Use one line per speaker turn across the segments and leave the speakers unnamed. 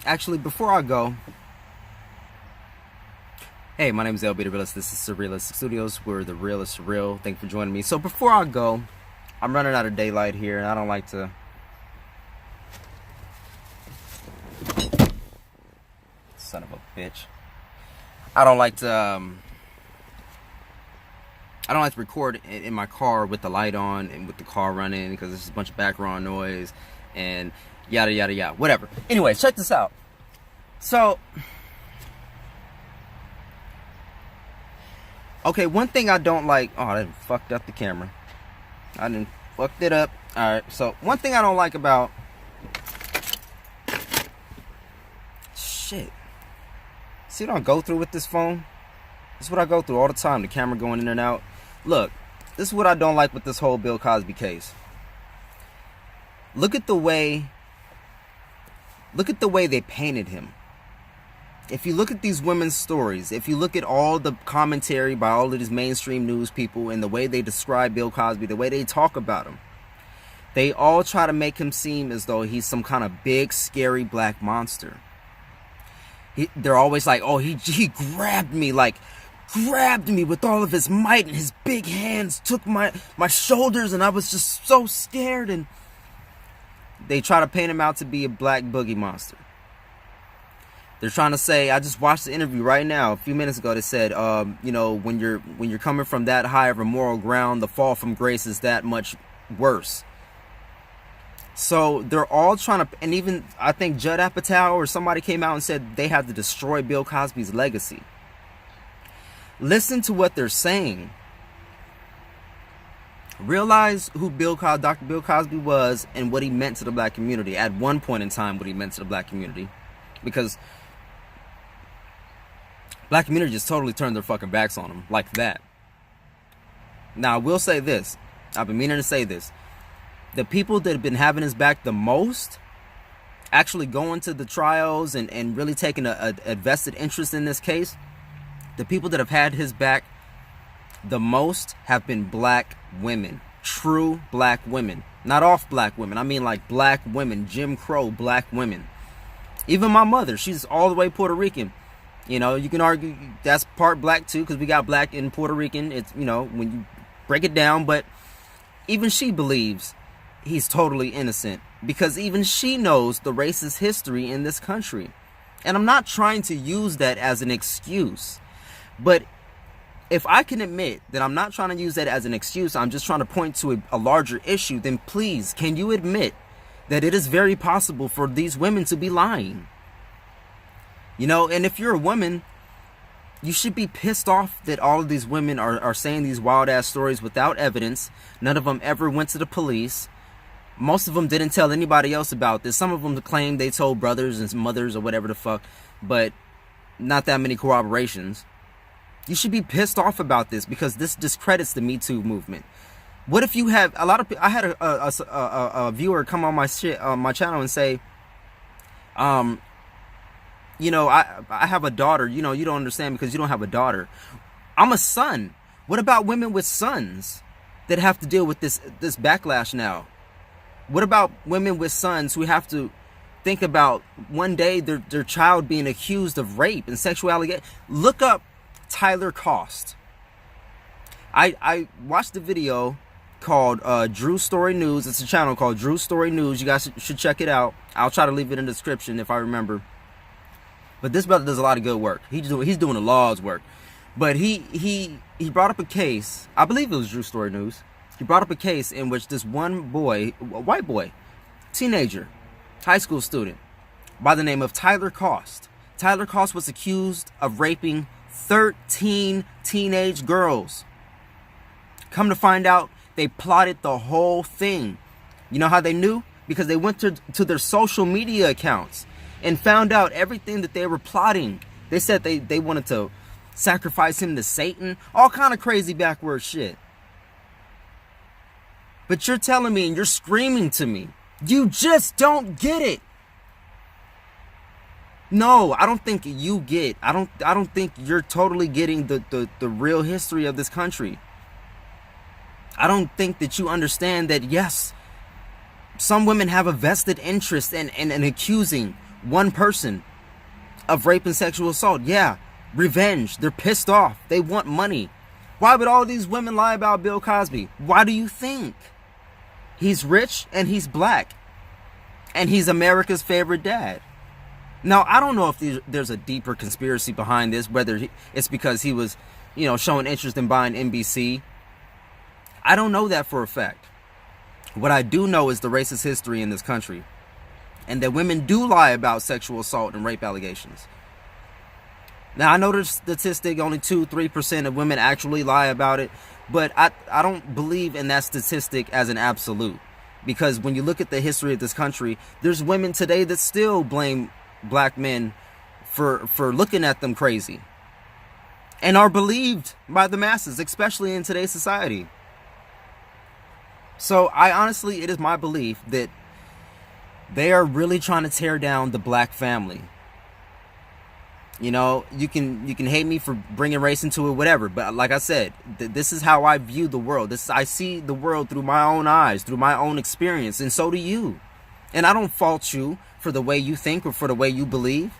Actually, before I go, hey, my name is LB the Realist. This is Surrealistic Studios, where the real is surreal. Thank you for joining me. So before I go, I'm running out of daylight here, and I don't like to. Son of a bitch. I don't like to. I don't like to record in my car with the light on and with the car running because there's a bunch of background noise and yada yada yada. Whatever. Anyway, check this out. So, okay, one thing I don't like. Oh, I done fucked up the camera. I done fucked it up. All right. So one thing I don't like about shit. See what I go through with this phone? This is what I go through all the time. The camera going in and out. Look, this is what I don't like with this whole Bill Cosby case. Look at the way they painted him. If you look at these women's stories, if you look at all the commentary by all of these mainstream news people and the way they describe Bill Cosby, the way they talk about him, they all try to make him seem as though he's some kind of big, scary black monster. They're always like, oh, he grabbed me with all of his might, and his big hands took my shoulders, and I was just so scared. And they try to paint him out to be a black boogie monster. They're trying to say, I just watched the interview right now, a few minutes ago, that said, when you're coming from that high of a moral ground, the fall from grace is that much worse. So they're all trying to, and even I think Judd Apatow or somebody came out and said they had to destroy Bill Cosby's legacy. Listen to what they're saying. Realize who Dr. Bill Cosby was and what he meant to the black community. At one point in time, what he meant to the black community. Because black community just totally turned their fucking backs on him like that. Now, I will say this. I've been meaning to say this. The people that have been having his back the most, actually going to the trials and really taking a vested interest in this case, the people that have had his back the most have been black women. True black women. Not off black women. I mean like black women. Jim Crow black women. Even my mother, she's all the way Puerto Rican. You know, you can argue that's part black too, because we got black and Puerto Rican. It's, you know, when you break it down, but even she believes he's totally innocent, because even she knows the racist history in this country. And I'm not trying to use that as an excuse, but if I can admit that I'm not trying to use that as an excuse, I'm just trying to point to a larger issue, then please, can you admit that it is very possible for these women to be lying? You know, and if you're a woman, you should be pissed off that all of these women are saying these wild ass stories without evidence. None of them ever went to the police. Most of them didn't tell anybody else about this. Some of them claimed they told brothers and mothers or whatever the fuck, but not that many corroborations. You should be pissed off about this, because this discredits the Me Too movement. What if you have a lot of people? I had a viewer come on my channel and say, you know, I have a daughter. You know, you don't understand because you don't have a daughter. I'm a son. What about women with sons that have to deal with this backlash now? What about women with sons who have to think about one day their child being accused of rape and sexuality? Look up Tyler Cost. I watched the video called Drew Story News. It's a channel called Drew Story News. You guys should check it out. I'll try to leave it in the description if I remember. But this brother does a lot of good work. He's doing the law's work. But he brought up a case. I believe it was Drew Story News. He brought up a case in which this one boy, a white boy, teenager, high school student, by the name of Tyler Cost. Tyler Cost was accused of raping 13 teenage girls. Come to find out, they plotted the whole thing. You know how they knew? Because they went to their social media accounts and found out everything that they were plotting. They said they wanted to sacrifice him to Satan. All kind of crazy backward shit. But you're telling me and you're screaming to me, you just don't get it. No, I don't think you get. I don't think you're totally getting the real history of this country. I don't think that you understand that, yes, some women have a vested interest in accusing one person of rape and sexual assault. Yeah, revenge. They're pissed off. They want money. Why would all these women lie about Bill Cosby? Why do you think? He's rich and he's black. And he's America's favorite dad. Now, I don't know if there's a deeper conspiracy behind this, whether it's because he was, showing interest in buying NBC. I don't know that for a fact. What I do know is the racist history in this country, and that women do lie about sexual assault and rape allegations. Now, I know the statistic, only 2-3% of women actually lie about it, but I don't believe in that statistic as an absolute. Because when you look at the history of this country, there's women today that still blame black men for looking at them crazy, and are believed by the masses, especially in today's society. So it is my belief that they are really trying to tear down the black family. You can hate me for bringing race into it, whatever. But like I said, this is how I view the world. I see the world through my own eyes, through my own experience, and so do you. And I don't fault you for the way you think or for the way you believe.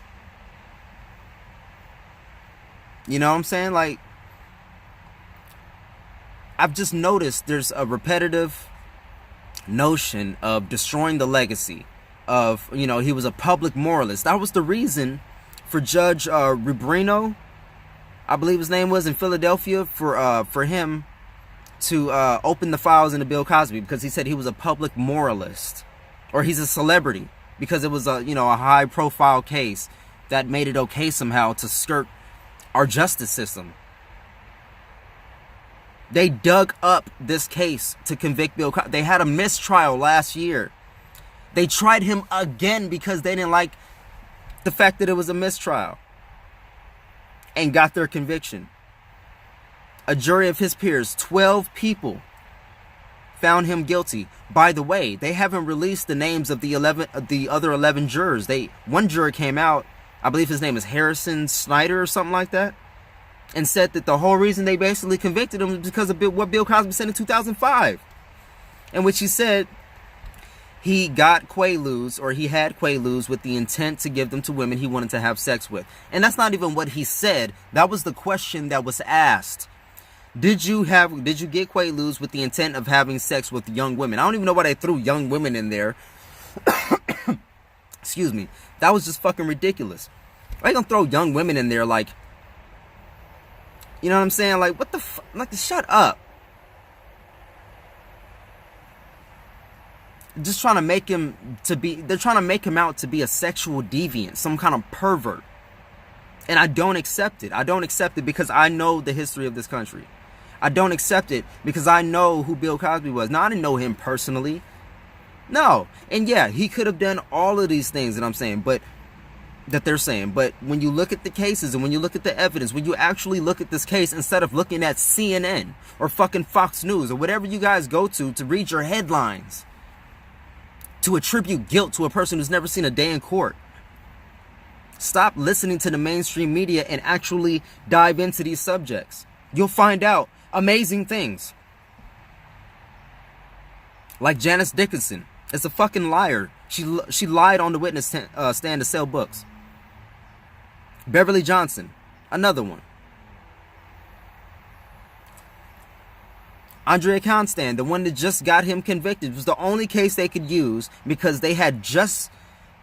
You know what I'm saying? Like, I've just noticed there's a repetitive notion of destroying the legacy of, he was a public moralist. That was the reason for Judge Rubino, I believe his name was, in Philadelphia, for him to open the files into Bill Cosby, because he said he was a public moralist, or he's a celebrity, because it was a high profile case that made it okay somehow to skirt our justice system. They dug up this case to convict Bill Cosby. They had a mistrial last year. They tried him again because they didn't like the fact that it was a mistrial, and got their conviction. A jury of his peers, 12 people, found him guilty. By the way, they haven't released the names of the other 11 jurors. One juror came out, I believe his name is Harrison Snyder or something like that, and said that the whole reason they basically convicted him was because of what Bill Cosby said in 2005, in which he said he got Quaaludes, or he had Quaaludes, with the intent to give them to women he wanted to have sex with. And that's not even what he said. That was the question that was asked. Did you get Quaaludes with the intent of having sex with young women? I don't even know why they threw young women in there. Excuse me. That was just fucking ridiculous. Why you gonna throw young women in there? Like, you know what I'm saying? Like, what the fuck? Like, shut up. Just trying to make him they're trying to make him out to be a sexual deviant, some kind of pervert. And I don't accept it. I don't accept it because I know the history of this country. I don't accept it because I know who Bill Cosby was. Now, I didn't know him personally. No. And yeah, he could have done all of these things that I'm saying, but that they're saying. But when you look at the cases and when you look at the evidence, when you actually look at this case, instead of looking at CNN or fucking Fox News or whatever you guys go to read your headlines, to attribute guilt to a person who's never seen a day in court. Stop listening to the mainstream media and actually dive into these subjects. You'll find out amazing things. Like Janice Dickinson is a fucking liar. She lied on the witness stand to sell books. Beverly Johnson, another one. Andrea Constand, the one that just got him convicted, was the only case they could use because they had just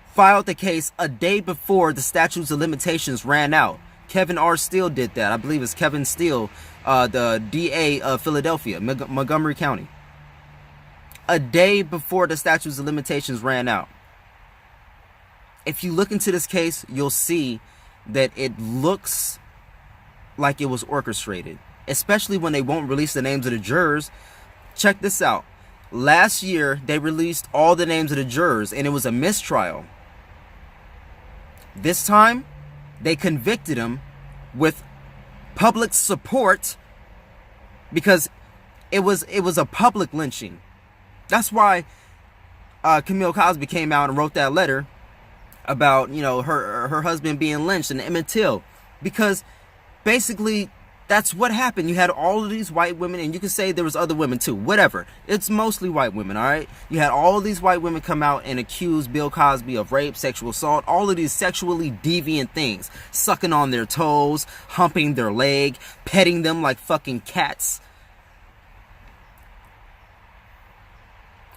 filed the case a day before the statutes of limitations ran out. Kevin R. Steele did that. I believe it's Kevin Steele, the DA of Philadelphia, Montgomery County. A day before the statutes of limitations ran out. If you look into this case, you'll see that it looks like it was orchestrated. Especially when they won't release the names of the jurors. Check this out. Last year, they released all the names of the jurors, and it was a mistrial. This time, they convicted him with public support because it was a public lynching. That's why Camille Cosby came out and wrote that letter about, her husband being lynched and Emmett Till, because basically That's what happened. You had all of these white women, and you can say there was other women too, whatever. It's mostly white women, all right? You had all of these white women come out and accuse Bill Cosby of rape, sexual assault, all of these sexually deviant things. Sucking on their toes, humping their leg, petting them like fucking cats.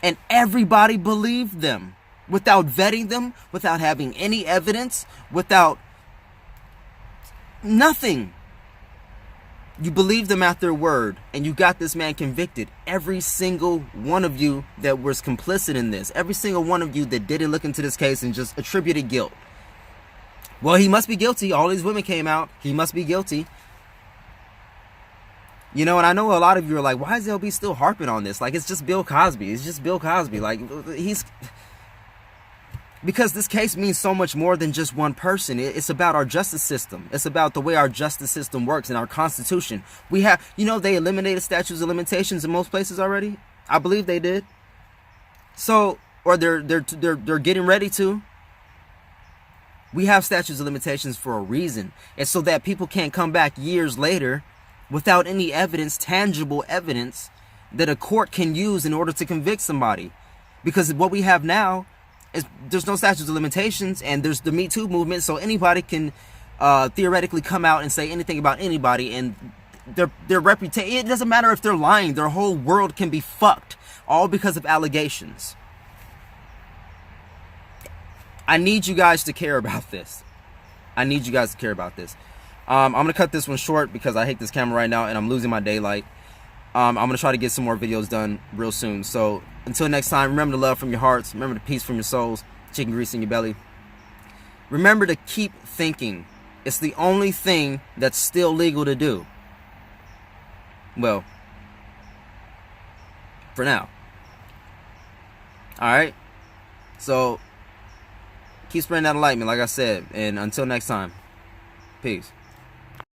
And everybody believed them without vetting them, without having any evidence, without nothing. You believed them at their word, and you got this man convicted. Every single one of you that was complicit in this, every single one of you that didn't look into this case and just attributed guilt. Well, he must be guilty. All these women came out. He must be guilty. You know, and I know a lot of you are like, why is LB still harping on this? Like, it's just Bill Cosby. It's just Bill Cosby. Like, because this case means so much more than just one person. It's about our justice system. It's about the way our justice system works and our Constitution. We have, you know, they eliminated statutes of limitations in most places already. I believe they did. So, or they're getting ready to. We have statutes of limitations for a reason. It's so that people can't come back years later without any evidence, tangible evidence, that a court can use in order to convict somebody. Because what we have now, there's no statutes of limitations, and there's the Me Too movement, so anybody can theoretically come out and say anything about anybody, and their reputation, it doesn't matter if they're lying, their whole world can be fucked, all because of allegations. I need you guys to care about this. I need you guys to care about this. I'm going to cut this one short because I hate this camera right now, and I'm losing my daylight. I'm going to try to get some more videos done real soon. So until next time, remember the love from your hearts. Remember the peace from your souls. Chicken grease in your belly. Remember to keep thinking. It's the only thing that's still legal to do. Well, for now. Alright? So, keep spreading that enlightenment, like I said. And until next time, peace.